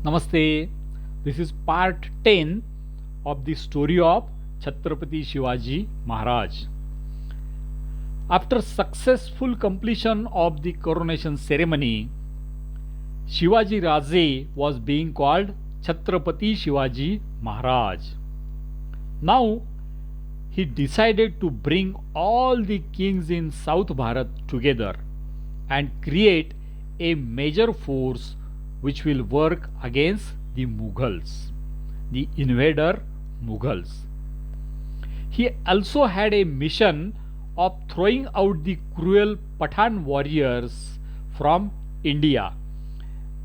Namaste. This is part 10 of the story of Chhatrapati Shivaji Maharaj. After successful completion of the coronation ceremony, Shivaji Raje was being called Chhatrapati Shivaji Maharaj. Now he decided to bring all the kings in South Bharat together and create a major force which will work against the Mughals, the invader Mughals. He also had a mission of throwing out the cruel Pathan warriors from India.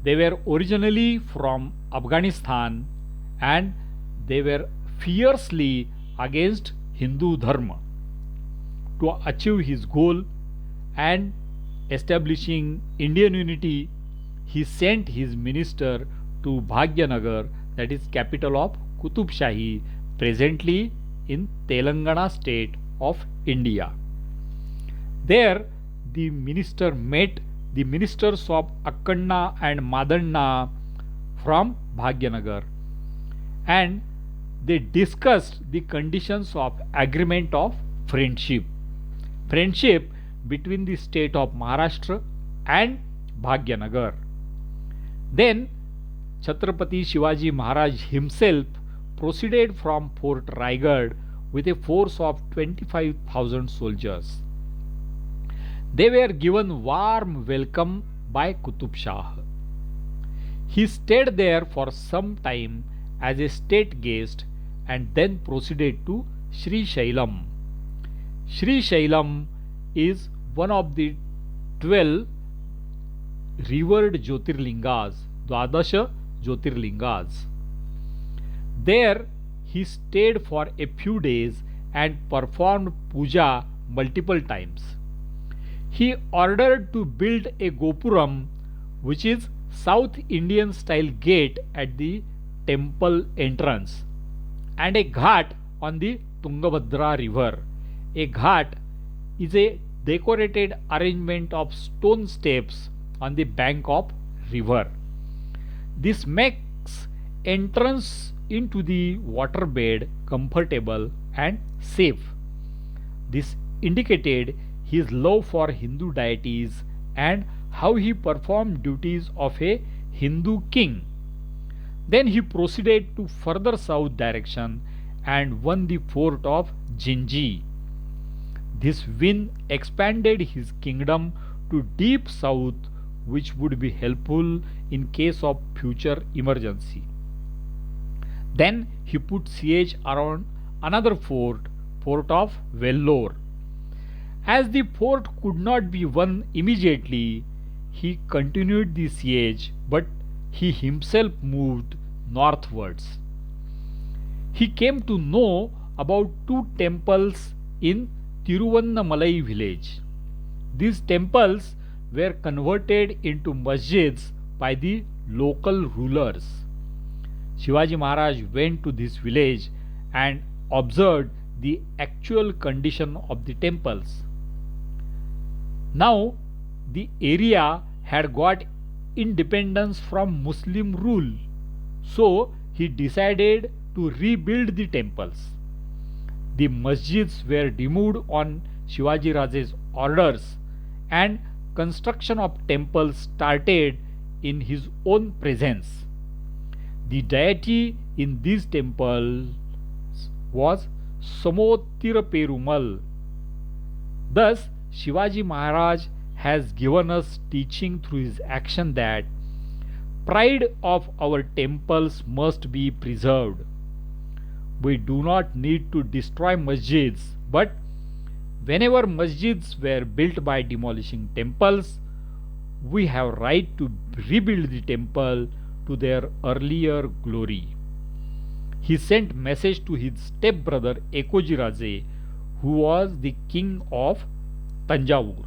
They were originally from Afghanistan and they were fiercely against Hindu Dharma. To achieve his goal and establishing Indian unity, he sent his minister to Bhagyanagar, that is capital of Qutub Shahi, presently in Telangana state of India. There the minister met the ministers of Akkanna and Madanna from Bhagyanagar and they discussed the conditions of agreement of friendship between the state of Maharashtra and Bhagyanagar. Then Chhatrapati Shivaji Maharaj himself proceeded from Fort Raigad with a force of 25,000 soldiers. They were given warm welcome by Qutub Shah. He stayed there for some time as a state guest and then proceeded to Sri Shailam. Sri Shailam is one of the 12 revered Jyotirlingas, Dwadasha Jyotirlingas. There he stayed for a few days and performed puja multiple times. He ordered to build a Gopuram, which is South Indian style gate at the temple entrance, and a ghat on the Tungabhadra river. A ghat is a decorated arrangement of stone steps on the bank of river. This makes entrance into the waterbed comfortable and safe. This indicated his love for Hindu deities and how he performed duties of a Hindu king. Then he proceeded to further south direction and won the fort of Jinji. This win expanded his kingdom to deep south, which would be helpful in case of future emergency. Then he put siege around another fort of Vellore. As the fort could not be won immediately, he continued the siege, but he himself moved northwards. He came to know about two temples in Tiruvannamalai village. These temples were converted into masjids by the local rulers. Shivaji Maharaj went to this village and observed the actual condition of the temples. Now the area had got independence from Muslim rule, so he decided to rebuild the temples. The masjids were removed on Shivaji Raje's orders and construction of temples started in his own presence. The deity in these temples was Samotira Perumal. Thus, Shivaji Maharaj has given us teaching through his action that pride of our temples must be preserved. We do not need to destroy masjids, but whenever masjids were built by demolishing temples, we have right to rebuild the temple to their earlier glory. He sent message to his stepbrother Ekoji Raje, who was the king of Tanjavur.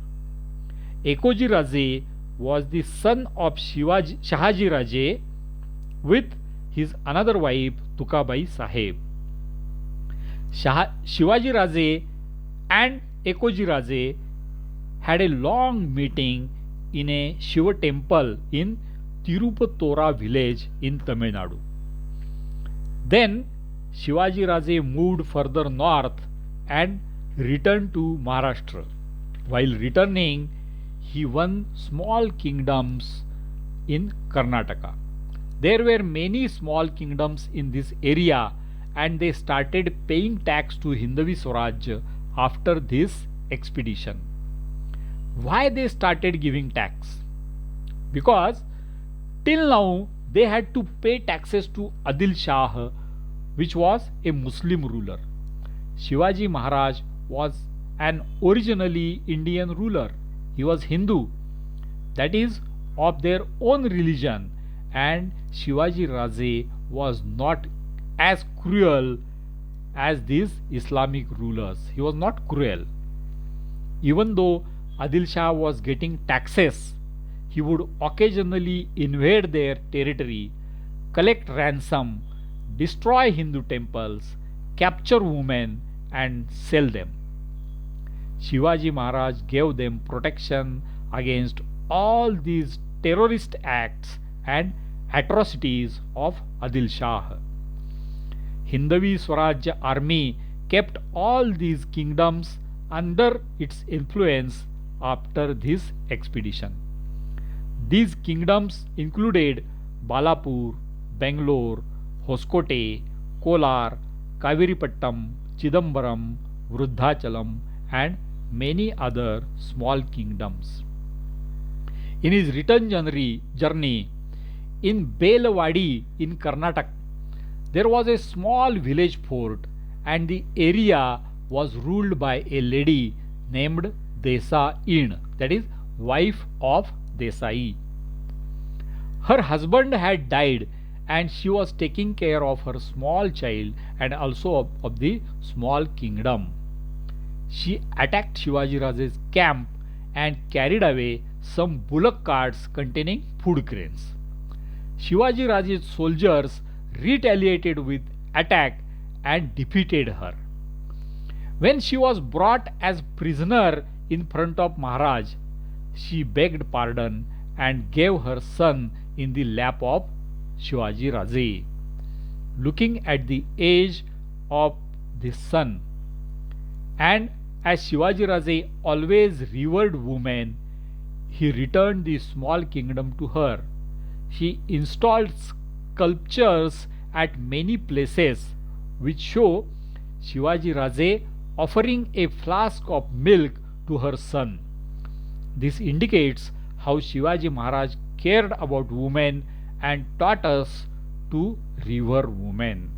Ekoji Raje was the son of Shahaji Raje with his another wife Tukabai Saheb. Shivaji Raje and Ekoji Raje had a long meeting in a Shiva temple in Tirupatora village in Tamil Nadu. Then Shivaji Raje moved further north and returned to Maharashtra. While returning, he won small kingdoms in Karnataka. There were many small kingdoms in this area and they started paying tax to Hindavi Swaraj after this expedition. Why they started giving tax? Because till now they had to pay taxes to Adil Shah, which was a Muslim ruler. Shivaji Maharaj was an originally Indian ruler. He was Hindu, that is, of their own religion, and Shivaji Raje was not as cruel as these Islamic rulers. He was not cruel. Even though Adil Shah was getting taxes, he would occasionally invade their territory, collect ransom, destroy Hindu temples, capture women, and sell them. Shivaji Maharaj gave them protection against all these terrorist acts and atrocities of Adil Shah. Hindavi Swaraj army kept all these kingdoms under its influence after this expedition. These kingdoms included Balapur, Bangalore, Hoskote, Kolar, Kaviripattam, Chidambaram, Vrudhachalam, and many other small kingdoms. In his return journey in Belawadi in Karnataka, there was a small village fort and the area was ruled by a lady named Desai, that is, wife of Desai. Her husband had died and she was taking care of her small child and also of the small kingdom. She attacked Shivaji Raje's camp and carried away some bullock carts containing food grains. Shivaji Raje's soldiers retaliated with attack and defeated her. When she was brought as prisoner in front of Maharaj, she begged pardon and gave her son in the lap of Shivaji Raje. Looking at the age of the son, and as Shivaji Raje always revered women, he returned the small kingdom to her. He installed sculptures at many places which show Shivaji Raje offering a flask of milk to her son. This indicates how Shivaji Maharaj cared about women and taught us to revere women.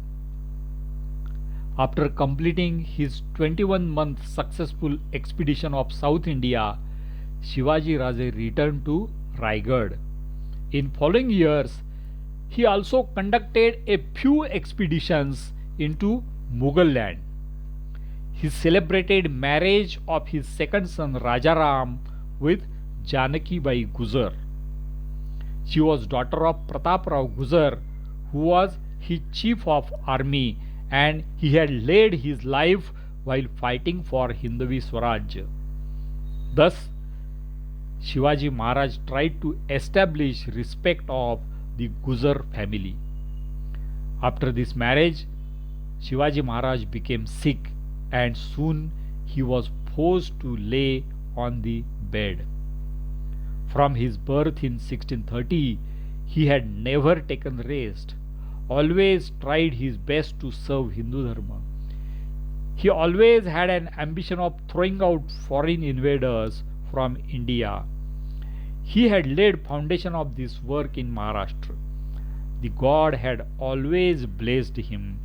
After completing his 21-month successful expedition of South India, Shivaji Raje returned to Raigad. In following years, he also conducted a few expeditions into Mughal land. He celebrated marriage of his second son Rajaram with Janaki Bai Guzar. She was daughter of Pratap Rao Guzar, who was his chief of army, and he had led his life while fighting for Hindavi Swaraj. Thus, Shivaji Maharaj tried to establish respect of the Guzar family. After this marriage, Shivaji Maharaj became sick and soon he was forced to lay on the bed. From his birth in 1630, he had never taken rest, always tried his best to serve Hindu Dharma. He always had an ambition of throwing out foreign invaders from India. He had laid foundation of this work in Maharashtra. The God had always blessed him,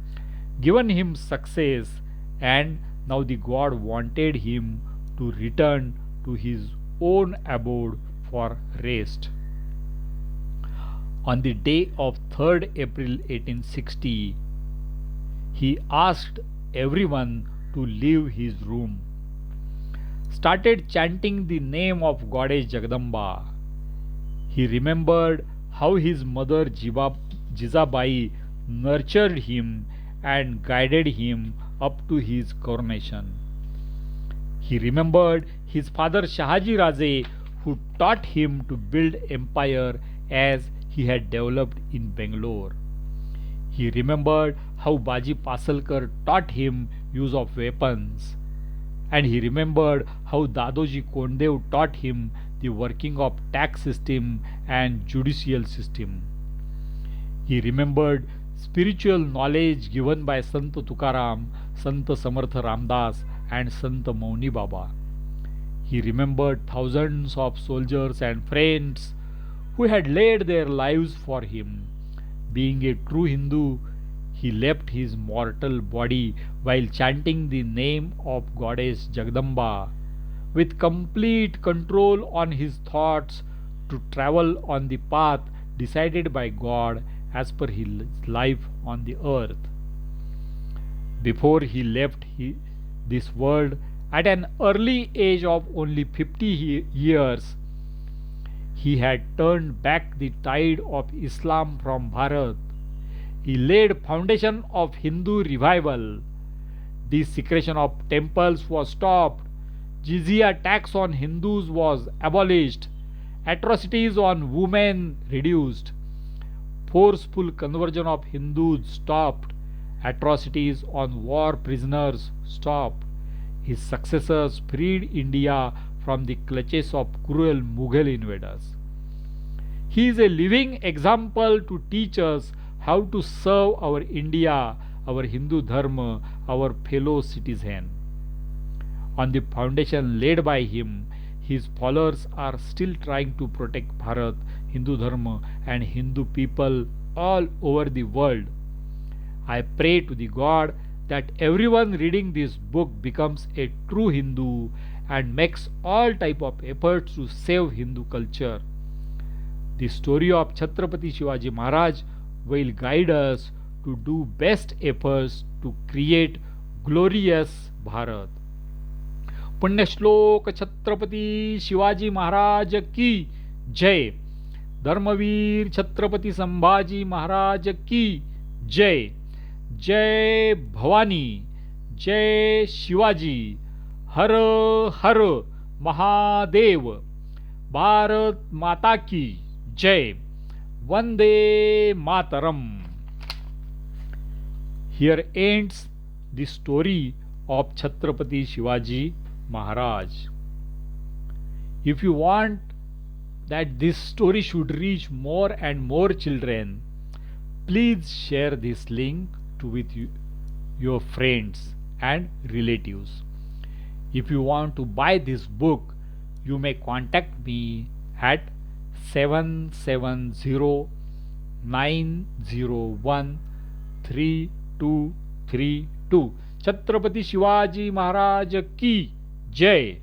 given him success, and now the God wanted him to return to his own abode for rest. On the day of 3rd April 1860, he asked everyone to leave his room, started chanting the name of Goddess Jagdamba. He remembered how his mother Jizabai nurtured him and guided him up to his coronation. He remembered his father Shahaji Raje, who taught him to build empire as he had developed in Bangalore. He remembered how Baji Pasalkar taught him use of weapons, and he remembered how Dadoji Kondev taught him the working of tax system and judicial system. He remembered spiritual knowledge given by Sant Tukaram, Sant Samarth Ramdas, and Sant Mauni Baba. He remembered thousands of soldiers and friends who had laid their lives for him. Being a true Hindu, he left his mortal body while chanting the name of Goddess Jagdamba, with complete control on his thoughts to travel on the path decided by God as per his life on the earth. Before he left this world at an early age of only 50 years, he had turned back the tide of Islam from Bharat. He laid foundation of Hindu revival. Desecration of temples was stopped. Jizya tax on Hindus was abolished. Atrocities on women reduced. Forceful conversion of Hindus stopped. Atrocities on war prisoners stopped. His successors freed India from the clutches of cruel Mughal invaders. He is a living example to teach us how to serve our India, our Hindu Dharma, our fellow citizen. On the foundation laid by him, his followers are still trying to protect Bharat, Hindu Dharma, and Hindu people all over the world. I pray to the God that everyone reading this book becomes a true Hindu and makes all type of efforts to save Hindu culture. The story of Chhatrapati Shivaji Maharaj will guide us to do best efforts to create glorious Bharat. पुण्यश्लोक छत्रपति शिवाजी महाराज की जय. धर्मवीर छत्रपति संभाजी महाराज की जय. जय भवानी, जय शिवाजी. हर हर महादेव. भारत माता की जय. Vande Mataram. Here ends the story of Chhatrapati Shivaji Maharaj. If you want that this story should reach more and more children, please share this link with your friends and relatives. If you want to buy this book, you may contact me at 770-901-3232. Chhatrapati Shivaji Maharaj की जय.